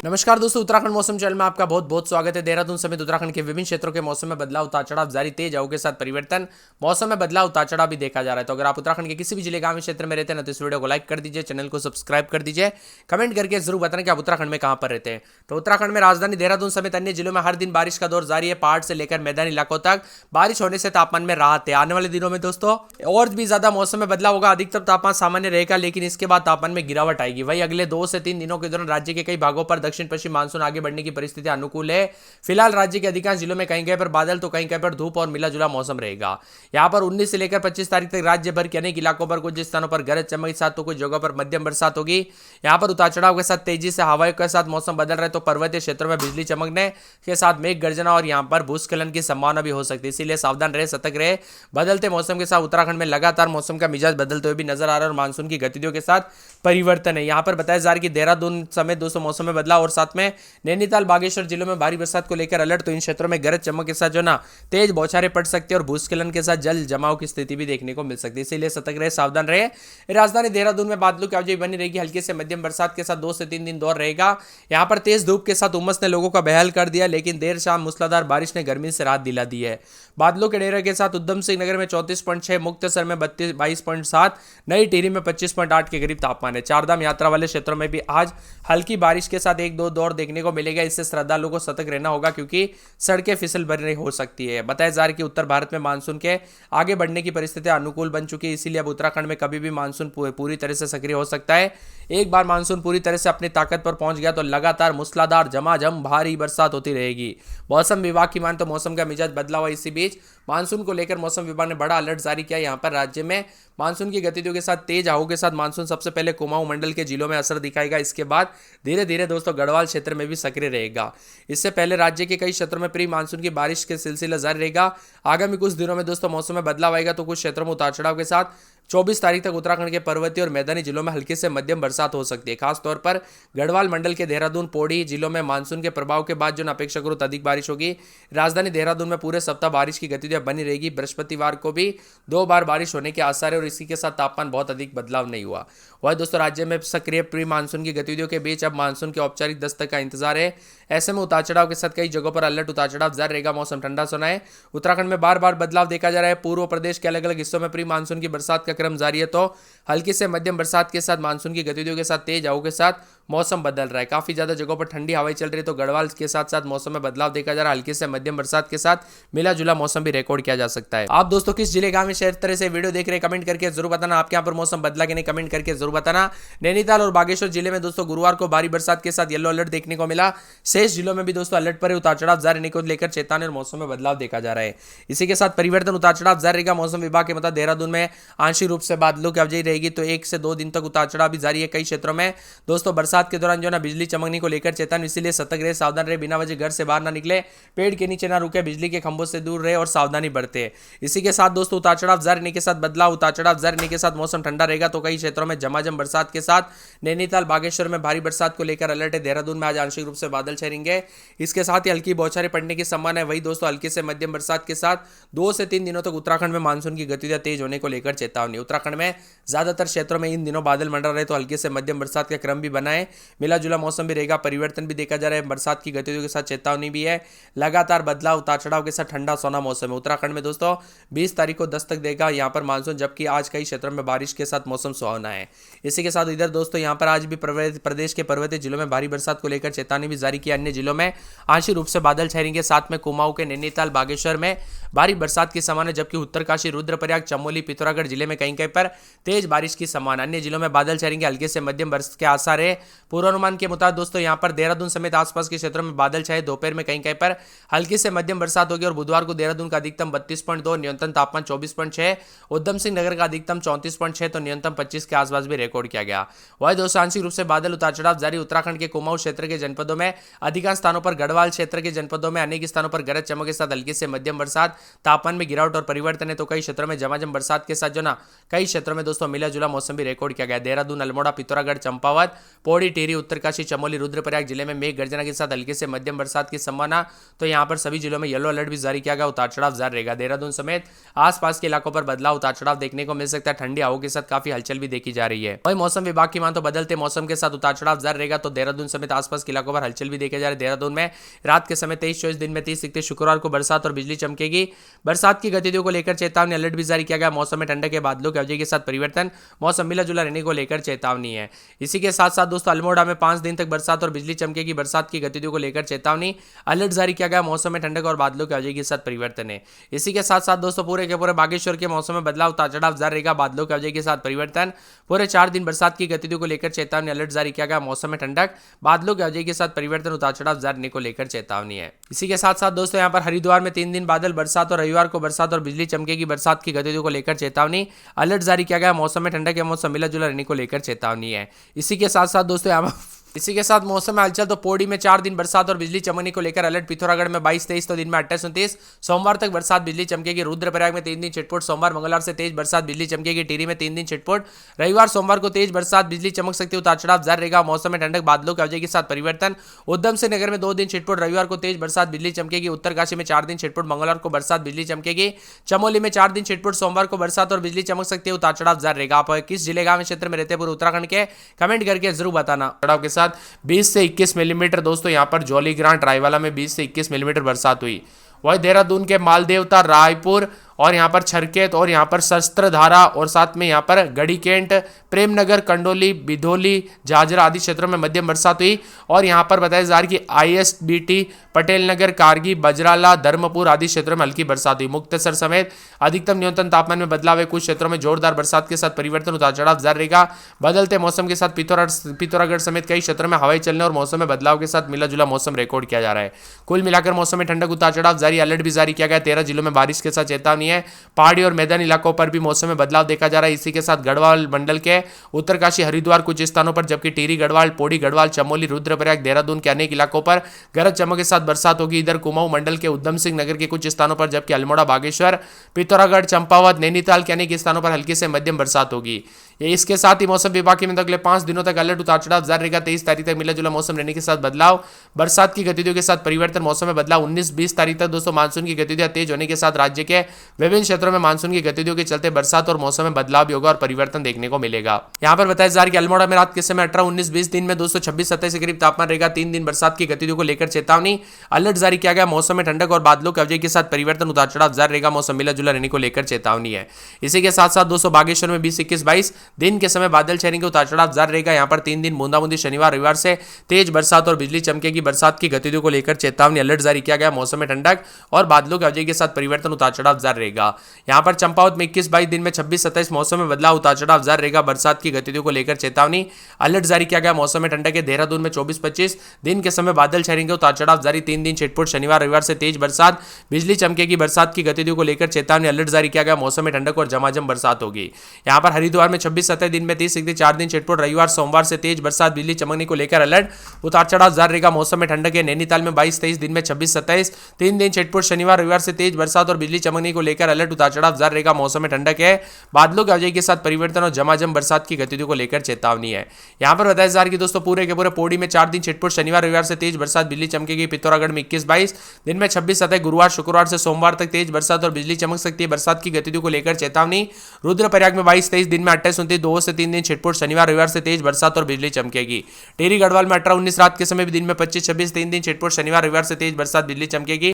नमस्कार दोस्तों, उत्तराखंड मौसम चैनल में आपका बहुत बहुत स्वागत है। देहरादून समेत उत्तराखंड के विभिन्न क्षेत्रों के मौसम में बदलाव, उतार चढ़ाव जारी, तेज हवाओं के साथ परिवर्तन, मौसम में बदलाव, उतार चढ़ाव भी देखा जा रहा है। तो अगर आप उत्तराखंड के किसी भी जिले गांव क्षेत्र में रहते हैं ना, तो इस वीडियो को लाइक कर दीजिए, चैनल को सब्सक्राइब कर दीजिए, कमेंट करके जरूर बताना कि आप उत्तराखंड में कहां पर रहते हैं। तो उत्तराखंड में राजधानी देहरादून समेत अन्य जिलों में हर दिन बारिश का दौर जारी है। पहाड़ से लेकर मैदानी इलाकों तक बारिश होने से तापमान में राहत है। आने वाले दिनों में दोस्तों और भी ज्यादा मौसम में बदलाव होगा। अधिकतम तापमान सामान्य रहेगा, लेकिन इसके बाद तापमान में गिरावट आएगी। वही अगले 2 से 3 दिनों के दौरान राज्य के कई भागों पर दक्षिण पश्चिम मानसून आगे बढ़ने की परिस्थिति अनुकूल है। फिलहाल राज्य के अधिकांश जिलों में कहीं कहीं पर बादल तो कहीं कहीं पर धूप और मिला जुला मौसम रहेगा। यहां पर 19 से लेकर 25 तारीख तक राज्य भर के अनेक इलाकों पर कुछ स्थानों पर गरज चमक के साथ तो कुछ जगहों पर मध्यम बरसात होगी। यहां पर उतार चढ़ाव के साथ तेजी से हवाओं के साथ मौसम बदल रहे, तो पर्वतीय क्षेत्रों में बिजली चमकने के साथ मेघ गर्जना और यहां पर भूस्खलन की संभावना भी हो सकती है। इसीलिए सावधान रहे, सतर्क रहे। बदलते मौसम के साथ उत्तराखंड में लगातार मौसम का मिजाज बदलते हुए भी नजर आ रहा है और मानसून की गतिविधियों के साथ परिवर्तन है। यहां पर बताया जा रहा है कि देहरादून समेत दोस्तों मौसम में बदलाव और साथ में नैनीताल, बागेश्वर जिलों में भारी बरसात को लेकर अलर्ट। तो इन क्षेत्रों में गरज चमक के साथ जो ना तेज बौछारें पड़ सकती है और भूस्खलन के साथ जल जमाव की स्थिति भी देखने को मिल सकती है। इसीलिए सतर्क रहे, सावधान रहे। राजधानी देहरादून में बादलों की आवाजाही बनी रहेगी। हल्की से मध्यम बरसात के साथ 2 से 3 दिन दौर रहेगा। यहां पर तेज धूप के साथ उमस ने लोगों का बेहाल कर दिया, लेकिन देर शाम मूसलाधार बारिश ने गर्मी से राहत दिला दी है। बादलों के डेरे के साथ उधम सिंह नगर में 34.6, मुक्तसर में 22.7, नई टिहरी में 25.8 के करीब तापमान है। चारधाम यात्रा वाले क्षेत्रों में भी आज हल्की बारिश के साथ 1-2 दौर देखने को मिलेगा। इससे श्रद्धालुओं को सतर्क रहना होगा, क्योंकि सड़कें फिसल भरी हो सकती है। बताया जा रहा है कि उत्तर भारत में मानसून के आगे बढ़ने की परिस्थितियां अनुकूल बन चुकी है। इसीलिए अब उत्तराखंड में कभी भी मानसून पूरी तरह से सक्रिय हो सकता है। एक बार मानसून पूरी तरह से अपनी ताकत पर पहुंच गया तो लगातार मूसलाधार झमाझम भारी बरसात होती रहेगी। मौसम विभाग की माने तो मौसम का मिजाज बदला हुआ। इसी बीच मानसून को लेकर मौसम विभाग ने बड़ा अलर्ट जारी किया। यहां पर राज्य में मानसून की गतिविधियों के साथ तेज हवाओं के साथ मानसून सबसे पहले कुमाऊं मंडल के जिलों में असर दिखाएगा। इसके बाद धीरे धीरे दोस्तों गढ़वाल क्षेत्र में भी सक्रिय रहेगा। इससे पहले राज्य के कई क्षेत्रों में प्री मानसून की बारिश के सिलसिला जारी रहेगा। आगामी कुछ दिनों में दोस्तों मौसम में बदलाव आएगा, तो कुछ क्षेत्रों में उतार चढ़ाव के साथ 24 तारीख तक उत्तराखंड के पर्वतीय और मैदानी जिलों में हल्की से मध्यम बरसात हो सकती है। खासतौर पर गढ़वाल मंडल के देहरादून, पौड़ी जिलों में मानसून के प्रभाव के बाद जो अपेक्षाकृत अधिक बारिश होगी। राजधानी देहरादून में पूरे सप्ताह बारिश की गतिविधियां बनी रहेगी। बृहस्पतिवार को भी 2 बार बारिश होने के आसार है और इसी के साथ तापमान बहुत अधिक बदलाव नहीं हुआ। वही दोस्तों राज्य में सक्रिय प्री मानसून की गतिविधियों के बीच अब मानसून के औपचारिक दस्तक का इंतजार है। ऐसे में उतार चढ़ाव के साथ कई जगहों पर अलर्ट, उतार चढ़ाव जारी रहेगा। मौसम ठंडा सोना है। उत्तराखंड में बार बार बदलाव देखा जा रहा है। पूर्व प्रदेश के अलग अलग हिस्सों में प्री मानसून की बरसात का क्रम जारी है, तो हल्की से मध्यम बरसात के साथ मानसून की गतिविधियों के साथ तेज हवाओं के साथ मौसम बदल रहा है। काफी ज्यादा जगहों पर ठंडी हवाएं चल रही है, तो गढ़वाल के साथ साथ मौसम में बदलाव देखा जा रहा है। हल्की से मध्यम बरसात के साथ मिला जुला मौसम भी रिकॉर्ड किया जा सकता है। आप दोस्तों किस जिले गांव में शेयर तरह से वीडियो देख रहे हैं, कमेंट करके जरूर बताना। आपके यहाँ पर मौसम बदला कि नहीं, कमेंट करके जरूर बताना। नैनीताल और बागेश्वर जिले में दोस्तों गुरुवार को भारी बरसात के साथ येलो अलर्ट देखने को मिला। शेष जिलों में भी दोस्तों अलर्ट पर उतार चढ़ाव जारी रहने को लेकर चेतावनी और मौसम में बदलाव देखा जा रहा है। इसी के साथ परिवर्तन, उतार चढ़ाव जारी रहेगा। मौसम विभाग के मुताबिक देहरादून में आंशिक रूप से बादलों की आवाजाही रहेगी, तो 1 से 2 दिन तक उतार चढ़ाव भी जारी है। कई क्षेत्रों में दोस्तों बरसात के दौरान जो ना बिजली चमकने को लेकर चेतावनी, इसीलिए सतर्क रहे, सावधान रहे। बिना वजह घर से बाहर ना निकले, पेड़ के नीचे ना रुके, बिजली के खंभों से दूर रहे और सावधानी बरते। इसी के साथ दोस्तों उतार चढ़ाव जारी रहने के साथ बदलाव, उतार चढ़ाव जारी रहने के साथ मौसम ठंडा रहेगा। तो कई क्षेत्रों में झमाझम बरसात के साथ नैनीताल, बागेश्वर में भारी बरसात को लेकर अलर्ट है। देहरादून में आज आंशिक रूप से बादल छाएंगे। इसके साथ ही हल्की बौछारें पड़ने की संभावना है। वही दोस्तों हल्की से मध्यम बरसात के साथ 2 से 3 दिनों तक उत्तराखंड में मानसून की गतिविधियां तेज होने को लेकर चेतावनी। उत्तराखंड में ज्यादातर क्षेत्रों में इन दिनों बादल मंडरा रहे, तो हल्के से मध्यम बरसात का क्रम भी बना है। मिला जुला मौसम भी रहेगा। परिवर्तन भी देखा जा रहा है। बरसात की गतिविधियों के साथ चेतावनी भी है। लगातार बदलाव, उतार चढ़ाव के साथ ठंडा सोना मौसम है। उत्तराखंड में दोस्तों 20 तारीख को दस्तक देगा यहां पर मानसून, जबकि आज कई क्षेत्रों में बारिश के साथ मौसम सुहावना है। इसी के साथ इधर दोस्तों यहां पर आज भी प्रदेश के पर्वतीय जिलों में भारी बरसात को लेकर चेतावनी भी जारी की। अन्य जिलों में आंशिक रूप से बादल छाएंगे। साथ में कुमाऊं के नैनीताल, बागेश्वर में भारी बरसात की संभावना, जबकि उत्तरकाशी, रुद्रप्रयाग, चमोली, पिथौरागढ़ जिले में कहीं कहीं पर तेज बारिश की संभावना। अन्य जिलों में बादल छाएंगे। हल्के से मध्यम बारिश के आसार है। पूर्वानुमान के मुताबिक दोस्तों यहां पर देहरादून समेत आसपास के क्षेत्रों में बादल छाए। दोपहर में कहीं कहीं पर हल्की से मध्यम बरसात होगी और बुधवार को देहरादून का अधिकतम 32.2, न्यूनतम तापमान 24.6, उधम सिंह नगर का अधिकतम 34.6 तो न्यूनतम 25 के आसपास भी रिकॉर्ड किया गया। वही दोस्तों आंशिक रूप से बादल, उतार चढ़ाव जारी। उत्तराखंड के कुमाऊं क्षेत्र के जनपदों में अधिकांश स्थानों पर, गढ़वाल क्षेत्र के जनपदों में अनेक स्थानों पर गरज चमक के साथ हल्की से मध्यम बरसात, तापमान में गिरावट और परिवर्तन है। तो कई क्षेत्रों में झमाझम बरसात के साथ जो ना कई क्षेत्रों में दोस्तों मिला जुला मौसम भी रिकॉर्ड किया गया। देहरादून, अल्मोड़ा, पिथौरागढ़, चंपावत, पौड़ी पौड़ी, टिहरी, उत्तरकाशी, चमोली, रुद्रप्रयाग जिले में मेघ गर्जना के साथ हल्के से मध्यम बरसात की संभावना। तो यहाँ पर सभी जिलों में येलो अलर्ट भी जारी किया गया, उतार चढ़ाव जारी रहेगा। देहरादून समेत आसपास के इलाकों पर बदलाव, उतार चढ़ाव देखने को मिल सकता है। ठंडी हवाओं के साथ काफी हलचल भी देखी जा रही है। वही मौसम विभाग की मान तो बदलते मौसम के साथ उतार चढ़ाव जारी रहेगा। तो देहरादून समेत आसपास के इलाकों पर हलचल भी देखे जा रहे हैं। देहरादून में रात के समय 23-24, दिन में 30-31 शुक्रवार को बरसात और बिजली चमकेगी। बरसात की गतिविधियों को लेकर चेतावनी, अलर्ट भी जारी किया गया। मौसम में ठंडक के बादलों की अवधि के साथ परिवर्तन, मौसम मिला जुला रहने को लेकर चेतावनी है। इसी के साथ साथ दोस्तों अल्मोड़ा में 5 दिन तक बरसात और बिजली चमकेगी। बरसात की गतिविधियों को लेकर चेतावनी, अलर्ट जारी किया गया। मौसम में ठंडक और बादलों की अवधि के साथ परिवर्तन है। इसी के साथ साथ दोस्तों पूरे के पूरे बागेश्वर के मौसम में बदलाव, उतार चढ़ाव जारी रहेगा। बादलों की अवधि के साथ परिवर्तन, पूरे 4 दिन बरसात की गतिविधियों को लेकर चेतावनी, अलर्ट जारी किया गया। मौसम में ठंडक, बादलों की अवधि के साथ परिवर्तन, उतार चढ़ाव जारी रहने को लेकर चेतावनी है। इसी के साथ साथ दोस्तों यहाँ पर हरिद्वार में 3 दिन बादल, बरसात और रविवार को बरसात और बिजली चमकेगी। बरसात की गतिविधियों को लेकर चेतावनी, अलर्ट जारी किया गया। मौसम में ठंडक के मौसम मिला जुला रहने को लेकर चेतावनी है। इसी के साथ साथ दोस्तों यहाँ इसी के साथ मौसम में हलचल, तो पौड़ी में 4 दिन बरसात और बिजली चमकने को लेकर अलर्ट। पिथौरागढ़ में 22-23, तो दिन में 28-29, सोमवार तक बरसात बिजली चमकेगी। रुद्रप्रयाग में 3 दिन छिटपुट, सोमवार मंगलवार से तेज बरसात बिजली चमकेगी। टिहरी में 3 दिन छिटपुट, रविवार सोमवार को तेज बरसात बिजली चमक सकती है। उतार चढ़ाव जारी रहेगा। मौसम में ठंडक, बादलों की अवधि के साथ परिवर्तन। उधम सिंह नगर में 2 दिन छिटपुट, रविवार को तेज बरसात बिजली चमकेगी। उत्तरकाशी में 4 दिन छिटपुट, मंगलवार को बरसात बिजली चमकेगी। चमोली में 4 दिन छिटपुट, सोमवार को बरसात और बिजली चमक सकती है। उतार चढ़ाव जारी रहेगा। आप किस जिले गांव क्षेत्र में रहते हैं पूरे उत्तराखंड के, कमेंट करके जरूर बताना। चढ़ाव के साथ 20 से 21 मिलीमीटर दोस्तों यहाँ पर जौलीग्रांट रायवाला में 20 से 21 मिलीमीटर बरसात हुई। वही देहरादून के मालदेवता, रायपुर और यहाँ पर छरकेत और यहाँ पर शस्त्रधारा और साथ में यहाँ पर गढ़ीकेंट, प्रेमनगर, कंडोली, बिधोली, झाझरा आदि क्षेत्रों में मध्यम बरसात हुई। और यहाँ पर बताया जा रहा है कि ISBT, पटेल नगर, कारगी, बजराला, धर्मपुर आदि क्षेत्रों में हल्की बरसात हुई। मुक्तसर समेत अधिकतम न्यूनतम तापमान में बदलाव है। कुछ क्षेत्रों में जोरदार बरसात के साथ परिवर्तन, उतार चढ़ाव जारी रहेगा। बदलते मौसम के साथ पिथौरागढ़ समेत कई क्षेत्रों में हवाई चलने और मौसम में बदलाव के साथ मिला जुला मौसम रिकॉर्ड किया जा रहा है। कुल मिलाकर मौसम में ठंडक, उतार चढ़ाव जारी, अलर्ट भी जारी किया गया। 13 जिलों में बारिश के साथ चेतावनी है। पहाड़ी और मैदानी इलाकों पर भी मौसम में बदलाव देखा जा रहा है। इसी के साथ गढ़वाल मंडल के उत्तरकाशी, हरिद्वार कुछ स्थानों पर, जबकि टिहरी, गढ़वाल, पौड़ी, गढ़वाल, चमोली, रुद्रप्रयाग, देहरादून के अनेक इलाकों पर गरज चमक के साथ बरसात होगी। इधर कुमाऊं मंडल के उधम सिंह नगर के कुछ स्थानों पर, जबकि अल्मोड़ा, बागेश्वर, पिथौरागढ़, चंपावत, नैनीताल के अनेक स्थानों पर हल्की से मध्यम बरसात होगी। इसके साथ ही मौसम विभाग की अगले 5 दिनों तक अलर्ट, उतार चढ़ाव जारी रहेगा। 23 तारीख तक मिला जुला मौसम रहने के साथ बदलाव, बरसात की गतिविधियों के साथ परिवर्तन, मौसम में बदलाव। 19-20 तारीख तक दोस्तों मानसून की गतिविधियां तेज होने के साथ राज्य के विभिन्न क्षेत्रों में मानसून की गतिविधियों के चलते बरसात और मौसम में बदलाव भी होगा और परिवर्तन देखने को मिलेगा। यहाँ पर बताया जा रहा है कि अल्मोड़ा में रात के समय 18-19-20, दिन में दोस्तों 26-27 के करीब तापमान रहेगा। 3 दिन बरसात की गतिविधियों को लेकर चेतावनी, अलर्ट जारी किया गया। मौसम में ठंडक और बादलों की अवधि के साथ परिवर्तन, उतार चढ़ाव जारी रहेगा। मौसम मिला जुला रहने को लेकर चेतावनी है। इसी के साथ साथ दोस्तों बागेश्वर में 20-21-22, दिन के समय बादल छाएंगे, उतार चढ़ाव जारी रहेगा। यहाँ पर 3 दिन बूंदाबूंदी, शनिवार रविवार से तेज बरसात और बिजली चमकेगी। बरसात की गतिविधियों को लेकर चेतावनी, अलर्ट जारी किया गया। मौसम में ठंडक और बादलों की अवधि के साथ परिवर्तन, उतार चढ़ाव जारी रहेगा। यहाँ पर चंपावत में 21-22, दिन में 26-27, मौसम में बदलाव, उतार चढ़ाव जारी रहेगा। बरसात की गतिविधियों को लेकर चेतावनी, अलर्ट जारी किया गया। मौसम में ठंडक है। देहरादून में 24-25, दिन के समय बादल छाएंगे, उतार चढ़ाव जारी। 3 दिन छिटपुट, शनिवार रविवार से तेज बरसात बिजली चमकेगी। बरसात की गतिविधियों को लेकर चेतावनी, अलर्ट जारी किया गया। मौसम में ठंडक और झमाझम बरसात होगी। यहाँ पर हरिद्वार में 26-27, दिन में 30-31, 4 दिन छिटपुट, रविवार सोमवार से तेज बरसात बिजली चमकने को लेकर अलर्ट, उतार चढ़ाव जारी रहेगा। मौसम में ठंडक है। नैनीताल में 22-23, दिन में 26-27, 3 दिन छिटपुट, शनिवार रविवार से तेज बरसात और बिजली चमकने को लेकर अलर्ट, उतार चढ़ाव जारी रहेगा। मौसम में ठंडक है। बादलों की अवधि के साथ परिवर्तन और झमाझम बरसात की गतिविधियों को लेकर चेतावनी है। यहाँ पर बताया जा रहा है कि दोस्तों पूरे के पूरे पौड़ी में 4 दिन छिटपुट, शनिवार रविवार से तेज बरसात बिजली चमकेगी। पिथौरागढ़ में 21-22, दिन में 26-27, गुरुवार शुक्रवार से सोमवार तक तेज बरसात और बिजली चमक सकती है। बरसात की गतिविधियों को लेकर चेतावनी। रुद्रप्रयाग में 22-23, दिन में 28-29, 2 से 3 दिन छिटपुट, शनिवार रविवार से तेज बरसात और बिजली चमकेगी। टिहरी, गढ़वाल में 18-19, रात के समय भी दिन में 25-26, 3 दिन छिटपुट, शनिवार रविवार से तेज बरसात बिजली चमकेगी।